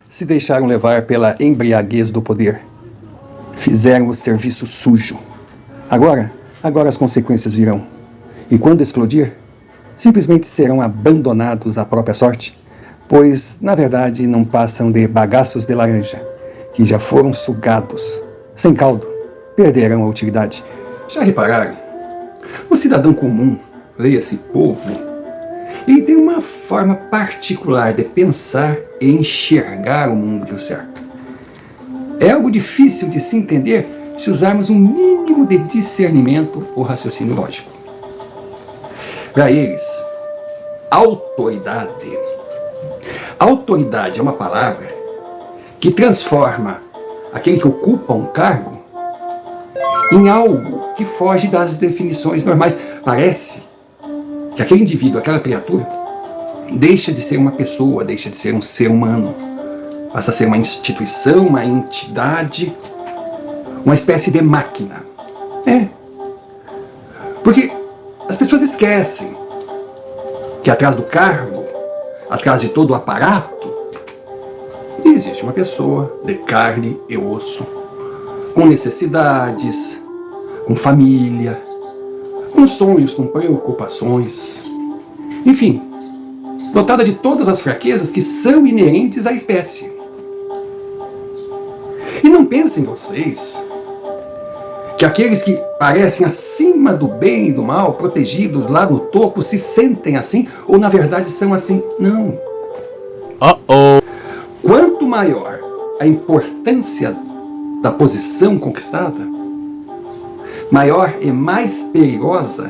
Se deixaram levar pela embriaguez do poder. Fizeram o serviço sujo. Agora as consequências virão. E quando explodir, simplesmente serão abandonados à própria sorte, pois, na verdade, não passam de bagaços de laranja, que já foram sugados, sem caldo, perderão a utilidade. Já repararam? O cidadão comum, leia-se povo, ele tem uma forma particular de pensar e enxergar o mundo que o cerca. É algo difícil de se entender se usarmos um mínimo de discernimento ou raciocínio lógico. Para eles, autoridade é uma palavra que transforma aquele que ocupa um cargo em algo que foge das definições normais. Parece que aquele indivíduo, aquela criatura, deixa de ser uma pessoa, deixa de ser um ser humano. Passa a ser uma instituição, uma entidade, uma espécie de máquina. Porque as pessoas esquecem que atrás do cargo, atrás de todo o aparato, existe uma pessoa de carne e osso, com necessidades, com família, com sonhos, com preocupações, enfim, dotada de todas as fraquezas que são inerentes à espécie. E não pensem vocês que aqueles que parecem acima do bem e do mal, protegidos lá no topo, se sentem assim, ou na verdade são assim. Não. Quanto maior a importância da posição conquistada, maior e mais perigosa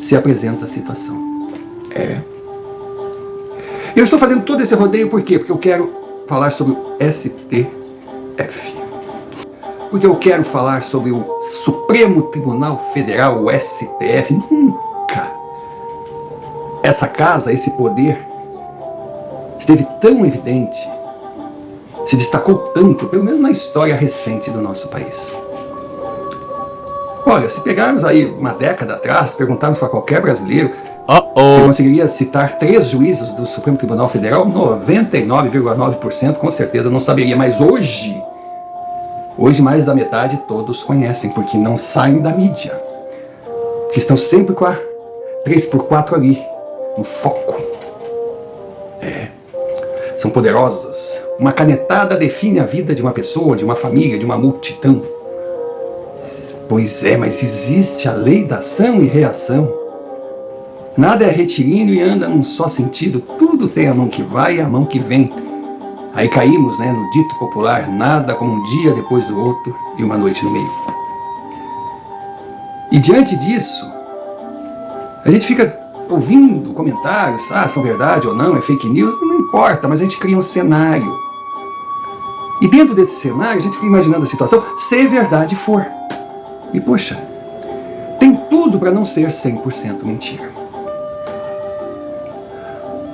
se apresenta a situação. Eu estou fazendo todo esse rodeio por quê? Porque eu quero falar sobre o STF. Porque eu quero falar sobre o Supremo Tribunal Federal, o STF. Nunca essa casa, esse poder, esteve tão evidente, se destacou tanto, pelo menos na história recente do nosso país. Olha, se pegarmos aí uma década atrás, perguntarmos para qualquer brasileiro se conseguiria citar 3 juízes do Supremo Tribunal Federal, 99,9% com certeza não saberia, mas hoje mais da metade todos conhecem, porque não saem da mídia, que estão sempre com a 3x4 ali, no foco. São poderosas. Uma canetada define a vida de uma pessoa, de uma família, de uma multidão. Pois mas existe a lei da ação e reação. Nada é retilíneo e anda num só sentido. Tudo tem a mão que vai e a mão que vem. Aí caímos, no dito popular, nada como um dia depois do outro e uma noite no meio. E diante disso, a gente fica ouvindo comentários, são verdade ou não, é fake news, não importa, mas a gente cria um cenário. E dentro desse cenário, a gente fica imaginando a situação, se verdade for. E poxa, tem tudo para não ser 100% mentira.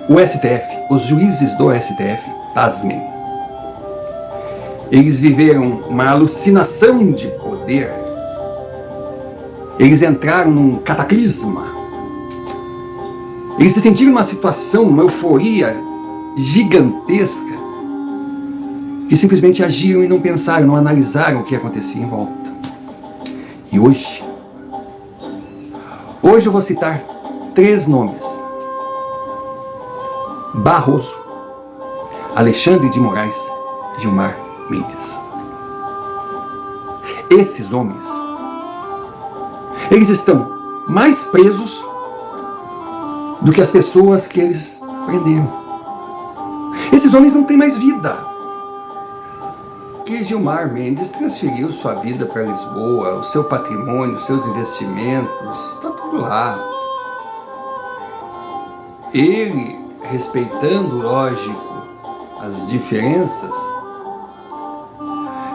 O STF, os juízes do STF, pasmem, eles viveram uma alucinação de poder. Eles entraram num cataclisma. Eles se sentiram numa situação, uma euforia gigantesca, que simplesmente agiram e não pensaram, não analisaram o que acontecia em volta. E hoje eu vou citar 3 nomes: Barroso, Alexandre de Moraes, Gilmar Mendes. Esses homens, eles estão mais presos do que as pessoas que eles prenderam. Esses homens não têm mais vida. Que Gilmar Mendes transferiu sua vida para Lisboa, o seu patrimônio, os seus investimentos, está tudo lá. Ele, respeitando, lógico, as diferenças,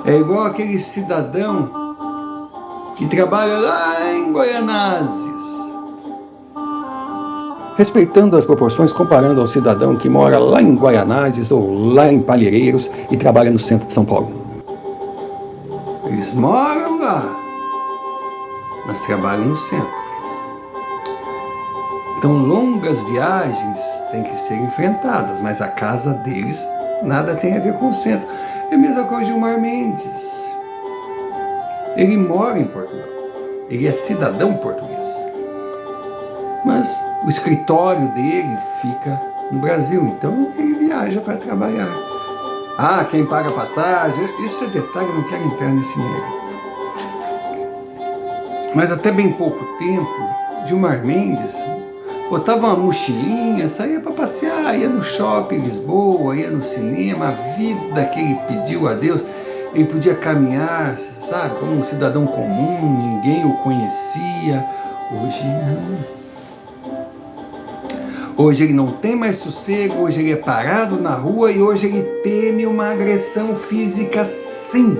é igual aquele cidadão que trabalha lá em Guaianazes, respeitando as proporções, comparando ao cidadão que mora lá em Guaianazes ou lá em Palheireiros e trabalha no centro de São Paulo. Eles moram lá, mas trabalham no centro. Então longas viagens têm que ser enfrentadas, mas a casa deles nada tem a ver com o centro. É a mesma coisa de Gilmar Mendes. Ele mora em Portugal, ele é cidadão português, mas o escritório dele fica no Brasil, então ele viaja para trabalhar. Quem paga passagem, isso é detalhe, eu não quero entrar nesse mérito. Mas até bem pouco tempo, Gilmar Mendes botava uma mochilinha, saía para passear, ia no shopping em Lisboa, ia no cinema, a vida que ele pediu a Deus, ele podia caminhar, sabe, como um cidadão comum, ninguém o conhecia. Hoje não. Hoje ele não tem mais sossego, hoje ele é parado na rua e hoje ele teme uma agressão física, sim.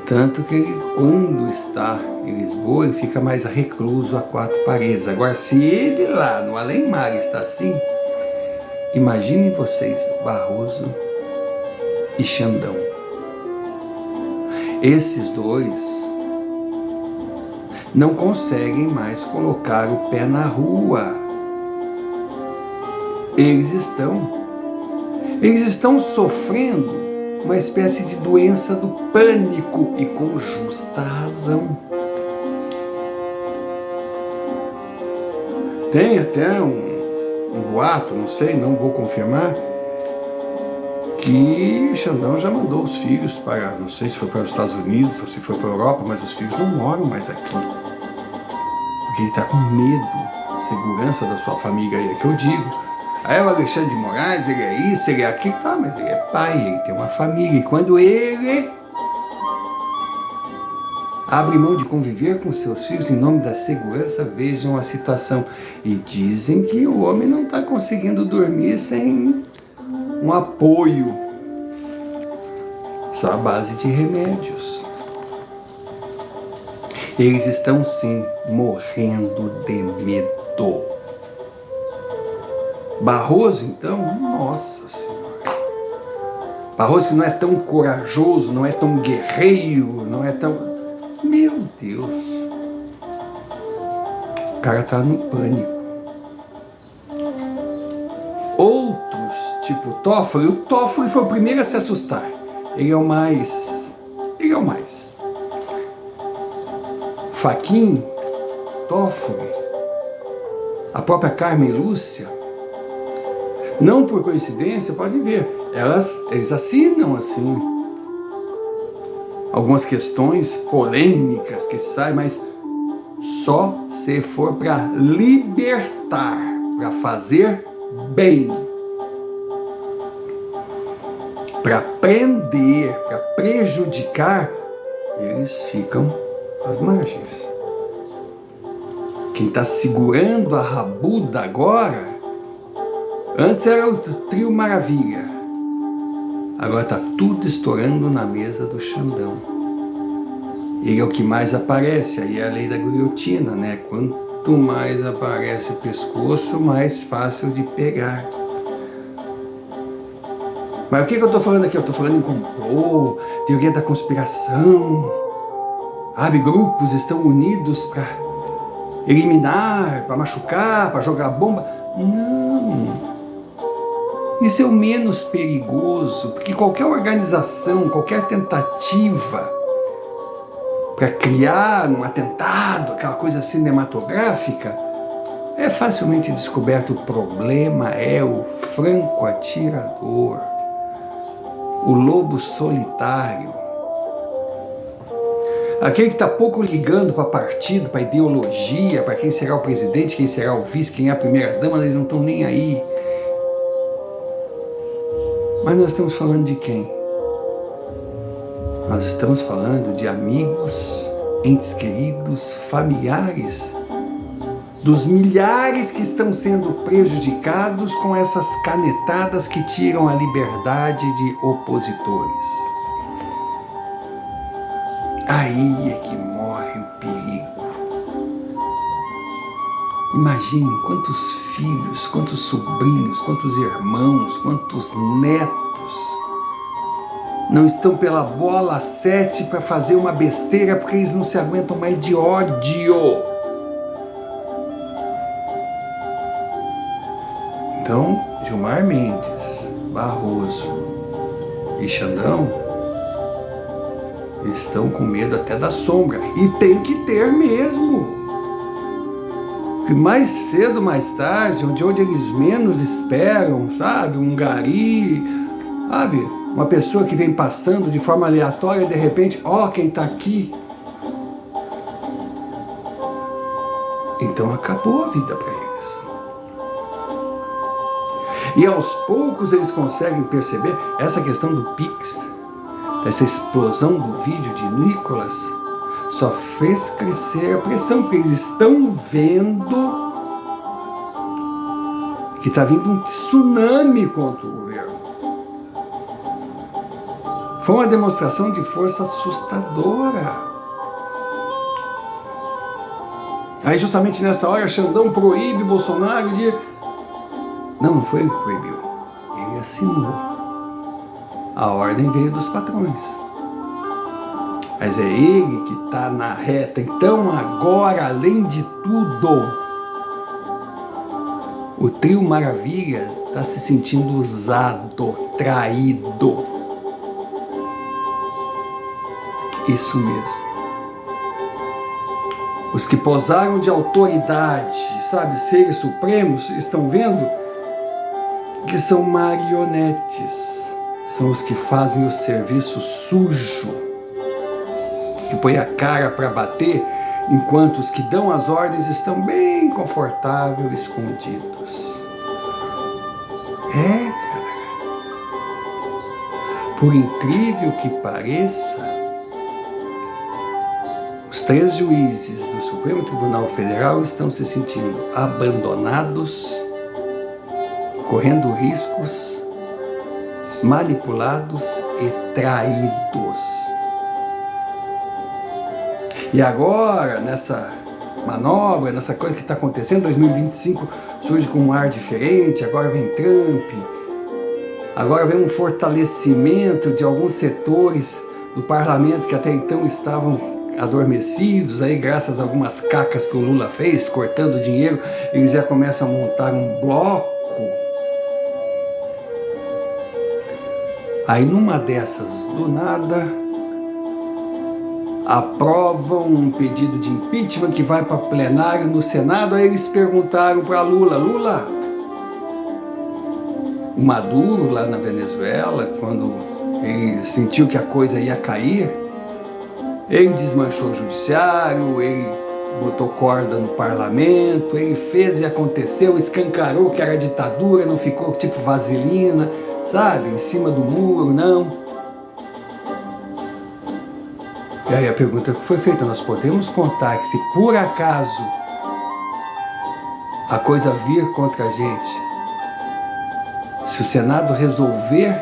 Tanto que ele, quando está em Lisboa, ele fica mais recluso a quatro paredes. Agora, se ele lá no além-mar está assim, imaginem vocês, Barroso e Xandão. Esses dois não conseguem mais colocar o pé na rua. Eles estão sofrendo uma espécie de doença do pânico, e com justa razão. Tem até um boato, não sei, não vou confirmar, que Xandão já mandou os filhos para, não sei se foi para os Estados Unidos ou se foi para a Europa, mas os filhos não moram mais aqui. Porque ele está com medo, segurança da sua família, aí é que eu digo. Aí o Alexandre de Moraes, ele é isso, ele é aquilo, tá, mas ele é pai, ele tem uma família. E quando ele abre mão de conviver com seus filhos em nome da segurança, vejam a situação. E dizem que o homem não está conseguindo dormir sem um apoio, só à base de remédios. Eles estão sim morrendo de medo. Barroso, então, nossa senhora. Barroso que não é tão corajoso, não é tão guerreiro, não é tão... Meu Deus. O cara tá no pânico. Outros, tipo Toffoli, o Toffoli foi o primeiro a se assustar. Ele é o mais. Fachin, Toffoli, a própria Carmen Lúcia, não por coincidência, podem ver, eles assinam assim algumas questões polêmicas que saem, mas só se for para libertar, para fazer bem, para prender, para prejudicar, eles ficam às margens. Quem está segurando a rabuda agora, antes era o trio Maravilha, agora está tudo estourando na mesa do Xandão. Ele é o que mais aparece, aí é a lei da guilhotina, né? Quanto mais aparece o pescoço, mais fácil de pegar. Mas o que eu estou falando aqui? Eu estou falando em complô, teoria da conspiração. Grupos estão unidos para eliminar, para machucar, para jogar bomba. Não. Isso é o menos perigoso, porque qualquer organização, qualquer tentativa para criar um atentado, aquela coisa cinematográfica, é facilmente descoberto. O problema é o franco atirador, o lobo solitário, aquele que está pouco ligando para partido, para ideologia, para quem será o presidente, quem será o vice, quem é a primeira dama, eles não estão nem aí. Mas nós estamos falando de quem? Nós estamos falando de amigos, entes queridos, familiares, dos milhares que estão sendo prejudicados com essas canetadas que tiram a liberdade de opositores. Aí é que morre o perigo. Imaginem quantos filhos, quantos sobrinhos, quantos irmãos, quantos netos não estão pela bola 7 para fazer uma besteira porque eles não se aguentam mais de ódio. Então, Gilmar Mendes, Barroso e Xandão estão com medo até da sombra. E tem que ter mesmo. Porque mais cedo, mais tarde, de onde eles menos esperam, sabe? Um gari, sabe? Uma pessoa que vem passando de forma aleatória e de repente, ó, quem tá aqui. Então acabou a vida para eles. E aos poucos eles conseguem perceber essa questão do Pix, essa explosão do vídeo de Nicolas, só fez crescer a pressão, porque eles estão vendo que está vindo um tsunami contra o governo. Foi uma demonstração de força assustadora. Aí justamente nessa hora, Xandão proíbe Bolsonaro de... Não foi ele que proibiu. Ele assinou. A ordem veio dos patrões. Mas é ele que está na reta. Então agora, além de tudo, o trio Maravilha está se sentindo usado, traído. Isso mesmo. Os que posaram de autoridade, sabe, seres supremos, estão vendo que são marionetes. São os que fazem o serviço sujo, que põem a cara para bater, enquanto os que dão as ordens estão bem confortáveis, escondidos. É, cara. Por incrível que pareça, os 3 juízes do Supremo Tribunal Federal estão se sentindo abandonados, correndo riscos, manipulados e traídos. E agora, nessa manobra, nessa coisa que está acontecendo, 2025 surge com um ar diferente, agora vem Trump, agora vem um fortalecimento de alguns setores do parlamento que até então estavam adormecidos, aí graças a algumas cacas que o Lula fez, cortando dinheiro, eles já começam a montar um bloco. Aí numa dessas, do nada, aprovam um pedido de impeachment que vai para plenário no Senado. Aí eles perguntaram para Lula, o Maduro lá na Venezuela, quando ele sentiu que a coisa ia cair, ele desmanchou o judiciário, ele botou corda no parlamento, ele fez e aconteceu, escancarou que era ditadura, não ficou tipo vaselina, sabe, em cima do muro, não. E aí a pergunta que foi feita, nós podemos contar que se por acaso a coisa vir contra a gente, se o Senado resolver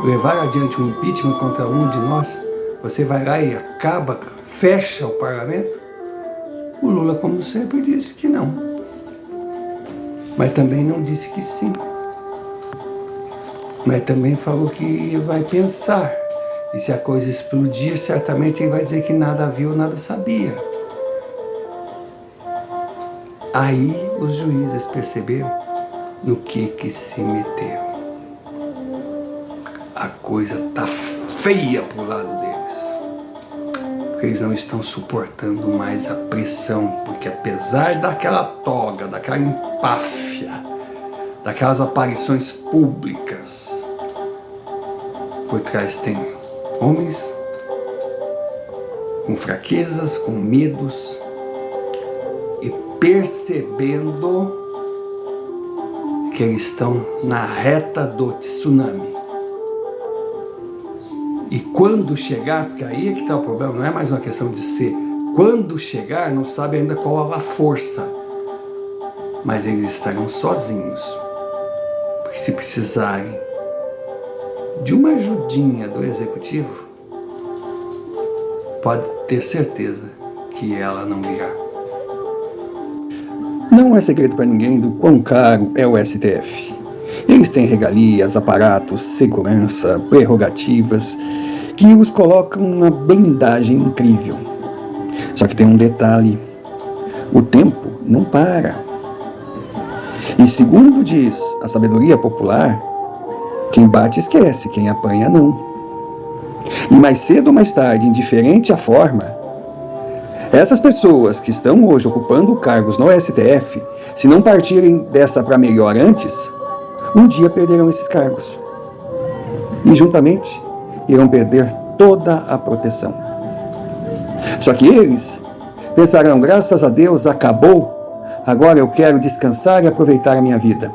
levar adiante um impeachment contra um de nós, você vai lá e acaba, fecha o parlamento? O Lula, como sempre, disse que não. Mas também não disse que sim. Mas também falou que vai pensar. E se a coisa explodir, certamente ele vai dizer que nada viu, nada sabia. Aí os juízes perceberam no que se meteram. A coisa tá feia pro lado deles. Porque eles não estão suportando mais a pressão. Porque apesar daquela toga, daquela empáfia, daquelas aparições públicas, por trás tem homens com fraquezas, com medos e percebendo que eles estão na reta do tsunami. E quando chegar, porque aí é que está o problema, não é mais uma questão de ser. Quando chegar, não sabe ainda qual a força. Mas eles estarão sozinhos. Porque se precisarem de uma ajudinha do executivo, pode ter certeza que ela não virá. Não é segredo para ninguém do quão caro é o STF. Eles têm regalias, aparatos, segurança, prerrogativas que os colocam numa blindagem incrível. Só que tem um detalhe: o tempo não para. E segundo diz a sabedoria popular, quem bate esquece, quem apanha não. E mais cedo ou mais tarde, indiferente à forma, essas pessoas que estão hoje ocupando cargos no STF, se não partirem dessa para melhor antes, um dia perderão esses cargos. E juntamente irão perder toda a proteção. Só que eles pensarão, graças a Deus, acabou, agora eu quero descansar e aproveitar a minha vida.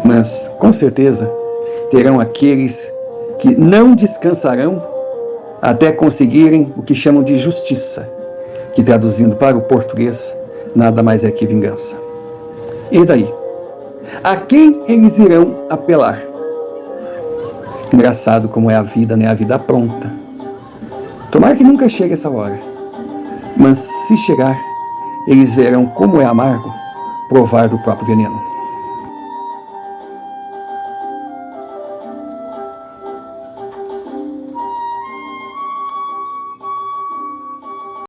Mas, com certeza, terão aqueles que não descansarão até conseguirem o que chamam de justiça, que traduzindo para o português, nada mais é que vingança. E daí? A quem eles irão apelar? Engraçado como é a vida, né? A vida pronta. Tomara que nunca chegue essa hora. Mas se chegar, eles verão como é amargo provar do próprio veneno.